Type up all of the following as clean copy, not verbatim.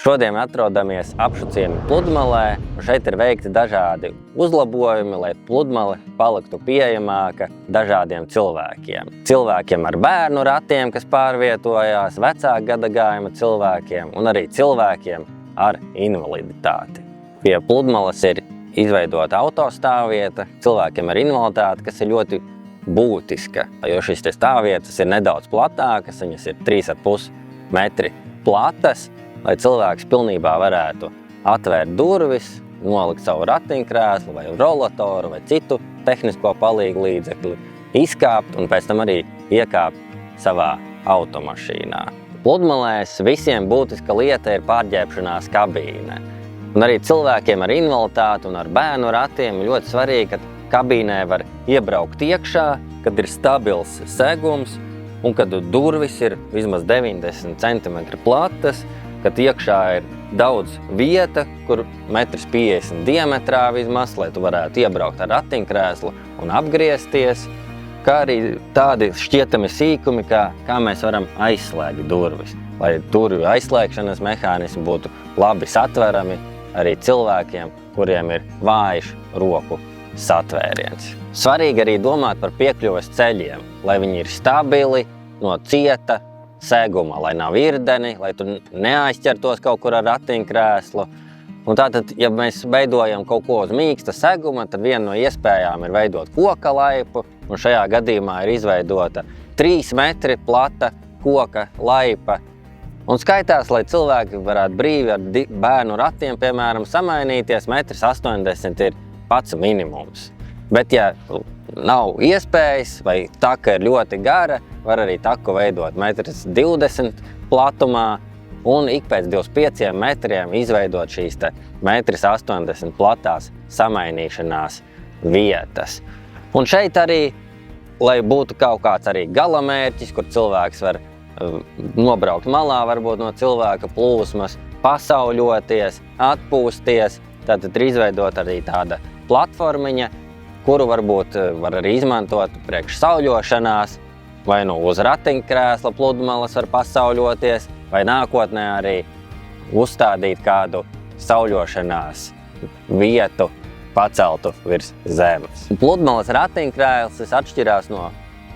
Šodien atrodamies Apšu pludmalē, un šeit ir veikti dažādi uzlabojumi, lai pludmale paliktu pieejamāka dažādiem cilvēkiem. Cilvēkiem ar bērnu ratiem, kas pārvietojās, vecāka gadagājuma cilvēkiem un arī cilvēkiem ar invaliditāti. Pie pludmales ir izveidota autostāvvieta cilvēkiem ar invaliditāti, kas ir ļoti būtiska, jo šīs stāvvietas ir nedaudz platākas, viņas ir 3,5 metri platas, lai cilvēks pilnībā varētu atvērt durvis, nolikt savu ratiņkrēslu vai rolatoru vai citu tehnisko palīgu līdzekli, izkāpt un pēc tam arī iekāpt savā automašīnā. Pludmalēs visiem būtiska lieta ir pārģērbšanās kabīne. Un arī cilvēkiem ar invaliditāti un ar bērnu ratiem ļoti svarīgi, ka kabīnē var iebraukt iekšā, kad ir stabils segums un kad durvis ir vismaz 90 cm platas, kad iekšā ir daudz vieta, kur 1,50 m diametrā vismaz, lai tu varētu iebraukt ar ratiņkrēslu un apgriezties, kā arī tādi šķietami sīkumi, kā mēs varam aizslēgt durvis, lai durvju aizslēgšanas mehānismi būtu labi satverami arī cilvēkiem, kuriem ir vājš roku satvēriens. Svarīgi arī domāt par piekļuves ceļiem, lai viņi ir stabili, no cieta seguma, lai nav irdeni, lai tu neaizķertos kaut kur ar ratiņkrēslu. Un tātad, ja mēs veidojam kaut ko uz mīksta seguma, tad viena no iespējām ir veidot koka laipu, un šajā gadījumā ir izveidota 3 metri plata koka laipa. Un skaitās, lai cilvēki varētu brīvi ar bērnu ratiem, piemēram, samainīties, 1,80 m ir pats minimums. Bet, ja nav iespējas vai taka ir ļoti gara, var arī taku veidot 1,20 m platumā un ik pēc 25 metriem izveidot šīs 1,80 m platās samainīšanās vietas. Un šeit arī, lai būtu kaut kāds arī galamērķis, kur cilvēks var nobraukt malā varbūt no cilvēka plūsmas, pasauļoties, atpūsties, tātad ir izveidot arī tāda platformiņa, kuru varbūt var arī izmantot priekš sauļošanās, vai nu uz ratiņkrēsla pludmales var pasauļoties, vai nākotnē arī uzstādīt kādu sauļošanās vietu paceltu virs zemes. Pludmales ratiņkrēsls atšķirās no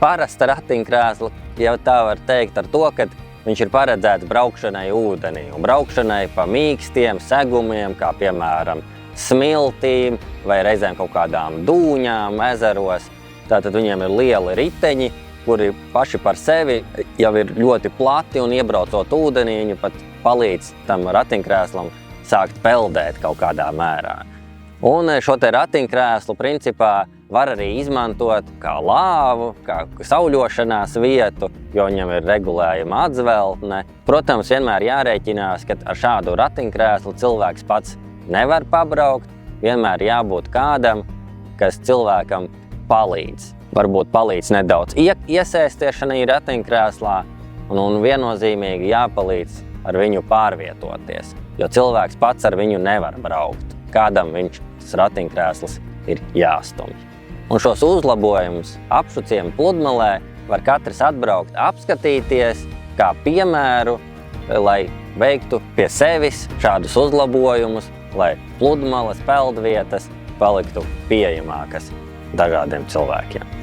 parasta ratiņkrēsla, ja tā var teikt, ar to, ka viņš ir paredzēts braukšanai ūdenī un braukšanai pa mīkstiem segumiem, kā piemēram smiltīm vai reizēm kaut kādām dūņām ezeros. Tātad viņiem ir lieli riteņi, kuri paši par sevi jau ir ļoti plati un iebraucot ūdenī, viņi pat palīdz tam ratiņkrēslam sākt peldēt kaut kādā mērā. Un šo te ratiņkrēslu principā var arī izmantot kā lāvu, kā sauļošanās vietu, jo viņam ir regulējama atzveltne. Protams, vienmēr jārēķinās, ka ar šādu ratiņkrēslu cilvēks pats nevar pabraukt, vienmēr jābūt kādam, kas cilvēkam palīdz. Varbūt palīdz nedaudz iesēsties šajā ratiņkrēslā un viennozīmīgi jāpalīdz ar viņu pārvietoties, jo cilvēks pats ar viņu nevar braukt. Kādam tas ratiņkrēsls ir jāstumj. Un šos uzlabojumus Apšu pludmalē var katrs atbraukt, apskatīties kā piemēru, lai veiktu pie sevis šādus uzlabojumus, lai pludmales peldvietas paliktu pieejamākas dažādiem cilvēkiem.